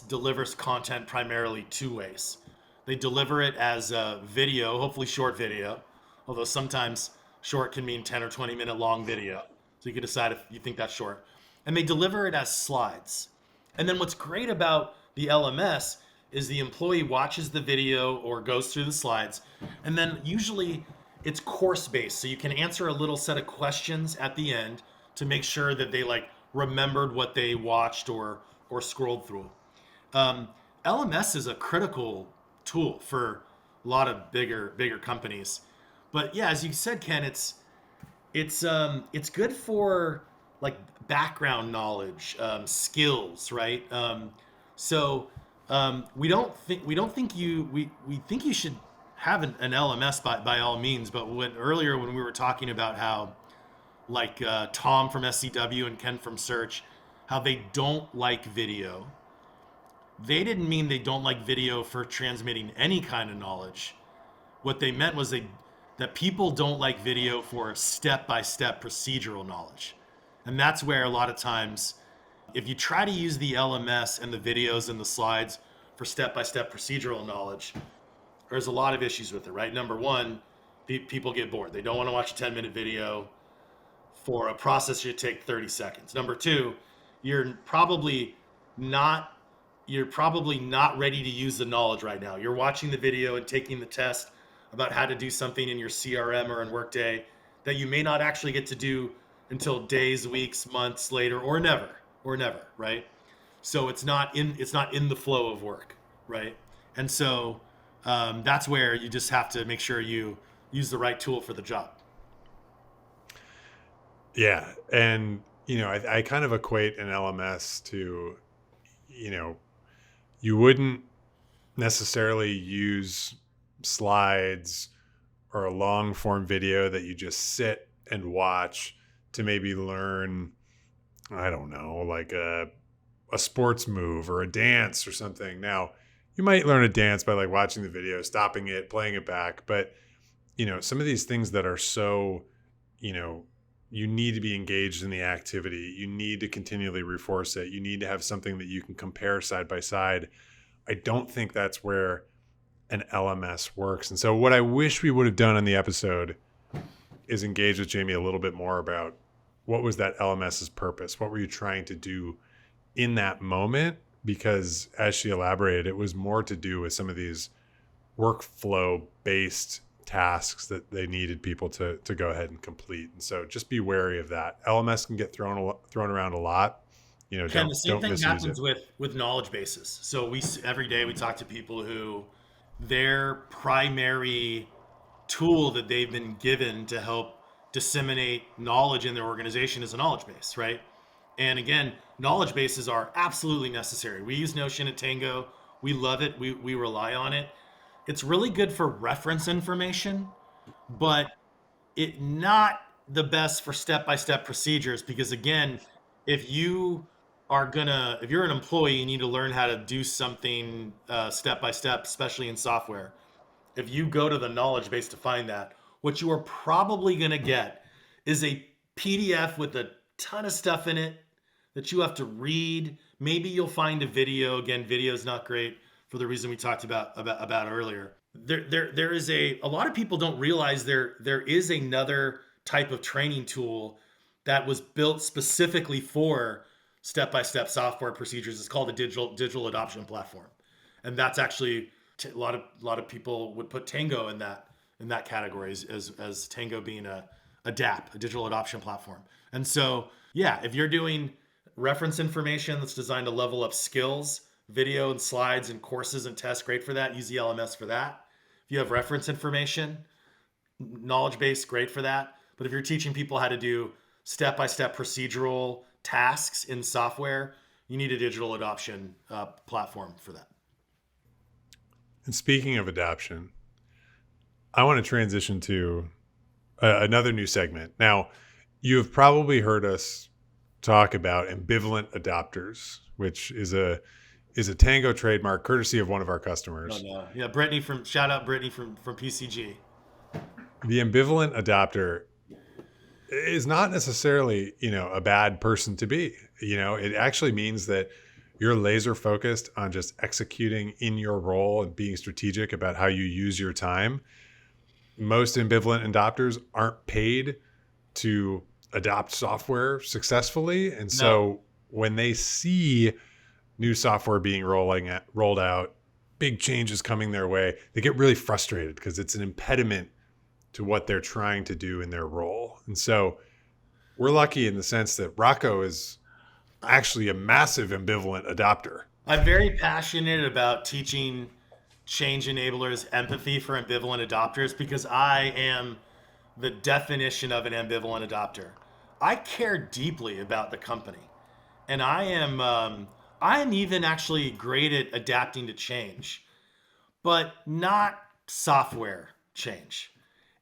delivers content primarily two ways. They deliver it as a video, hopefully short video, although sometimes short can mean 10 or 20 minute long video. So you can decide if you think that's short. And they deliver it as slides. And then what's great about the LMS is the employee watches the video or goes through the slides, and then usually it's course-based. So you can answer a little set of questions at the end to make sure that they remembered what they watched or scrolled through. LMS is a critical tool for a lot of bigger companies. But yeah, as you said, Ken, it's good for background knowledge, skills, right? We think you should have an LMS by all means. But earlier when we were talking about how Tom from SCW and Ken from Search, how they don't like video, they didn't mean they don't like video for transmitting any kind of knowledge. What they meant was that people don't like video for step-by-step procedural knowledge. And that's where a lot of times, if you try to use the LMS and the videos and the slides for step-by-step procedural knowledge, there's a lot of issues with it, right? Number one, people get bored. They don't want to watch a 10-minute video for a process that should take 30 seconds. Number two, you're probably not ready to use the knowledge right now. You're watching the video and taking the test about how to do something in your CRM or in Workday that you may not actually get to do until days, weeks, months later, or never, right? So it's not in the flow of work, right? And so that's where you just have to make sure you use the right tool for the job. Yeah. And, I kind of equate an LMS to, you wouldn't necessarily use slides or a long form video that you just sit and watch to maybe learn, I don't know, like a sports move or a dance or something. Now, you might learn a dance by like watching the video, stopping it, playing it back. But, some of these things that are so, you need to be engaged in the activity. You need to continually reinforce it. You need to have something that you can compare side by side. I don't think that's where an LMS works. And so what I wish we would have done on the episode is engage with Jamie a little bit more about what was that LMS's purpose? What were you trying to do in that moment? Because as she elaborated, it was more to do with some of these workflow based tasks that they needed people to go ahead and complete. And so just be wary of that. LMS can get thrown around a lot. Ken, the same thing happens with knowledge bases. So every day we talk to people who their primary tool that they've been given to help disseminate knowledge in their organization is a knowledge base, right? And again, knowledge bases are absolutely necessary. We use Notion at Tango. We love it. We rely on it. It's really good for reference information, but it not the best for step-by-step procedures, because again, if you're an employee, you need to learn how to do something step-by-step, especially in software. If you go to the knowledge base to find that, what you are probably going to get is a PDF with a ton of stuff in it that you have to read. Maybe you'll find a video. Again, video is not great for the reason we talked about earlier. There is a lot of people don't realize there is another type of training tool that was built specifically for step-by-step software procedures. It's called a digital adoption platform, and that's actually a lot of people would put Tango in that category as Tango being a DAP, a digital adoption platform. And so, yeah, if you're doing reference information that's designed to level up skills, video and slides and courses and tests, great for that. Use the LMS for that. If you have reference information, knowledge base, great for that. But if you're teaching people how to do step-by-step procedural tasks in software, you need a digital adoption platform for that. And speaking of adoption, I want to transition to another new segment. Now, you have probably heard us talk about ambivalent adopters, which is a Tango trademark courtesy of one of our customers. Oh, no. Yeah, shout out Brittany from PCG. The ambivalent adopter is not necessarily, a bad person to be. It actually means that you're laser focused on just executing in your role and being strategic about how you use your time. Most ambivalent adopters aren't paid to adopt software successfully. And so when they see new software being rolled out, big changes coming their way, they get really frustrated because it's an impediment to what they're trying to do in their role. And so we're lucky in the sense that Rocco is actually a massive ambivalent adopter. I'm very passionate about teaching change enablers empathy for ambivalent adopters because I am the definition of an ambivalent adopter. I care deeply about the company, and I am even actually great at adapting to change, but not software change.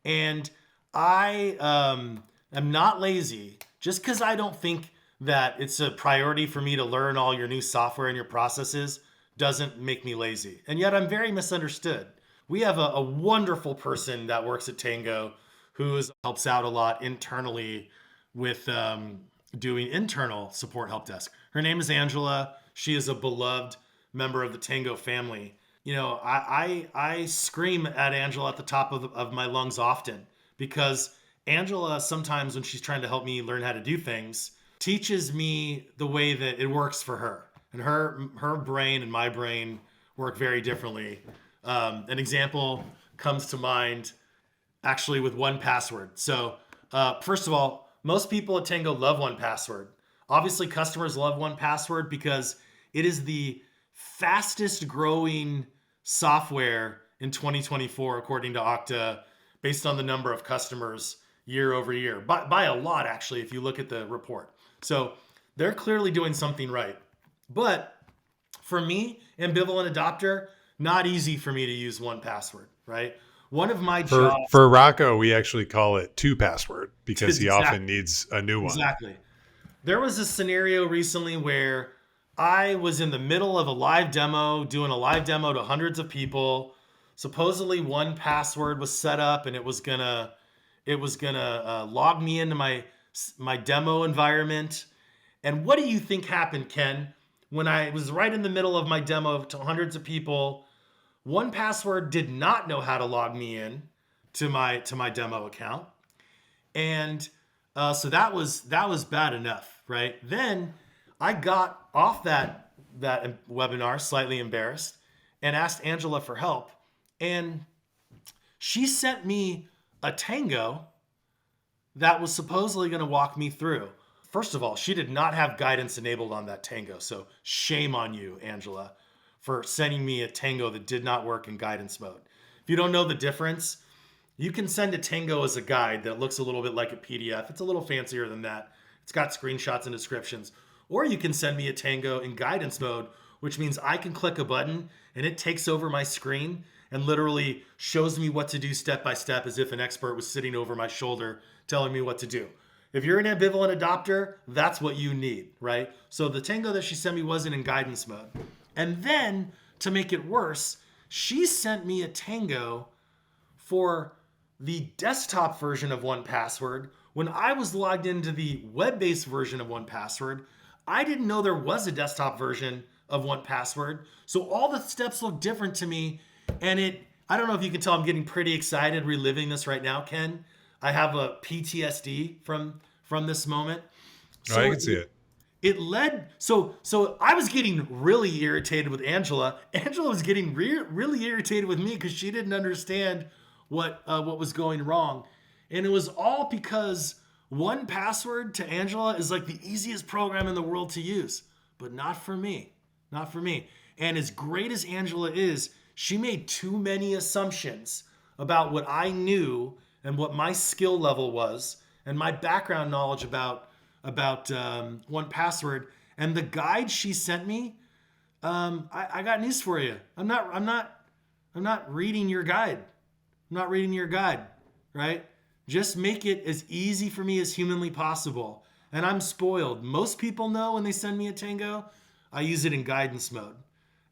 And I am not lazy just because I don't think that it's a priority for me to learn all your new software and your processes doesn't make me lazy. And yet I'm very misunderstood. We have a wonderful person that works at Tango who helps out a lot internally with doing internal support help desk. Her name is Angela. She is a beloved member of the Tango family. I scream at Angela at the top of my lungs often, because Angela sometimes, when she's trying to help me learn how to do things, teaches me the way that it works for her. And her brain and my brain work very differently. An example comes to mind actually with 1Password. So first of all, most people at Tango love 1Password. Obviously, customers love 1Password because it is the fastest growing software in 2024, according to Okta, based on the number of customers year over year, by a lot, actually, if you look at the report. So they're clearly doing something right. But for me, ambivalent adopter, not easy for me to use 1Password, right? One of my jobs... For Rocco, we actually call it 2Password because he often needs a new one. Exactly. There was a scenario recently where I was in the middle of a live demo, doing a live demo to hundreds of people. Supposedly 1Password was set up, and it was gonna log me into my demo environment. And what do you think happened, Ken? When I was right in the middle of my demo to hundreds of people, 1Password did not know how to log me in to my demo account, and so that was bad enough, right? Then I got off that webinar slightly embarrassed and asked Angela for help, and she sent me a Tango that was supposedly going to walk me through. First of all, she did not have guidance enabled on that Tango, so shame on you, Angela, for sending me a Tango that did not work in guidance mode. If you don't know the difference, you can send a Tango as a guide that looks a little bit like a PDF. It's a little fancier than that. It's got screenshots and descriptions. Or you can send me a Tango in guidance mode, which means I can click a button and it takes over my screen and literally shows me what to do step by step, as if an expert was sitting over my shoulder telling me what to do. If you're an ambivalent adopter, that's what you need, right? So the Tango that she sent me wasn't in guidance mode. And then, to make it worse, she sent me a Tango for the desktop version of 1Password. When I was logged into the web-based version of 1Password, I didn't know there was a desktop version of 1Password. So all the steps look different to me. And I don't know if you can tell, I'm getting pretty excited reliving this right now, Ken. I have a PTSD from this moment. So I can see it. It led, so I was getting really irritated with Angela. Angela was getting really irritated with me because she didn't understand what was going wrong. And it was all because 1Password to Angela is like the easiest program in the world to use, but not for me. Not for me. And as great as Angela is, she made too many assumptions about what I knew and what my skill level was and my background knowledge about 1Password. And the guide she sent me, I got news for you. I'm not reading your guide. I'm not reading your guide, right? Just make it as easy for me as humanly possible. And I'm spoiled. Most people know when they send me a Tango, I use it in guidance mode.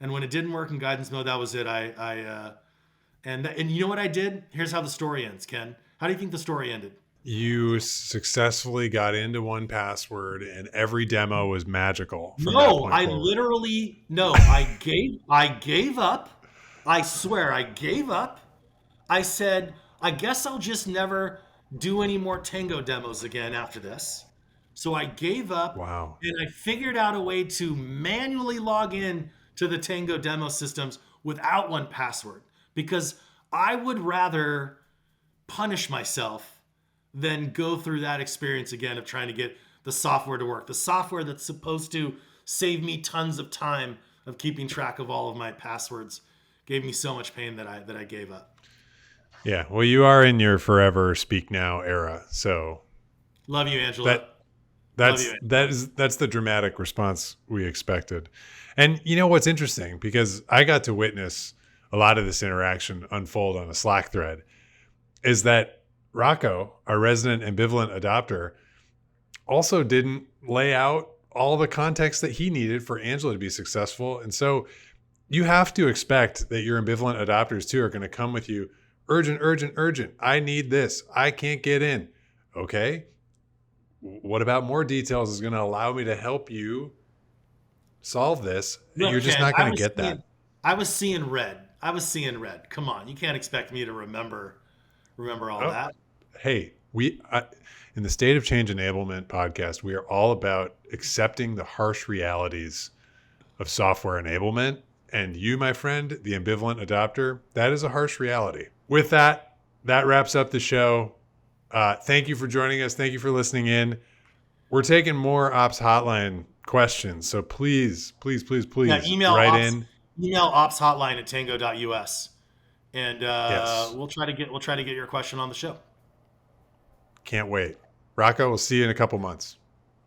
And when it didn't work in guidance mode, that was it. And you know what I did? Here's how the story ends, Ken. How do you think the story ended? You successfully got into 1Password, and every demo was magical. No, I literally I gave up. I swear, I gave up. I said, I guess I'll just never do any more Tango demos again after this. So I gave up. Wow. And I figured out a way to manually log in to the Tango demo systems without 1Password, because I would rather punish myself than go through that experience again of trying to get the software to work. The software that's supposed to save me tons of time of keeping track of all of my passwords gave me so much pain that I gave up. Yeah, well, you are in your forever speak now era, so love you, Angela. That's the dramatic response we expected. And you know what's interesting, because I got to witness a lot of this interaction unfold on a Slack thread, is that Rocco, our resident ambivalent adopter, also didn't lay out all the context that he needed for Angela to be successful. And so you have to expect that your ambivalent adopters too are going to come with you, urgent, urgent, urgent. I need this. I can't get in. Okay. What about more details is going to allow me to help you solve this? Look, you're just Ken, not going to get that. I was seeing red. I was seeing red. Come on, you can't expect me to remember all that. Hey, in the State of Change Enablement podcast, we are all about accepting the harsh realities of software enablement. And you, my friend, the ambivalent adopter, that is a harsh reality. With that, that wraps up the show. Thank you for joining us. Thank you for listening in. We're taking more Ops Hotline questions. So please email write ops, in. Email Ops Hotline at tango.us. And Yes. we'll try to get your question on the show. Can't wait. Rocco, we'll see you in a couple months.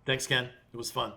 Thanks, Ken. It was fun.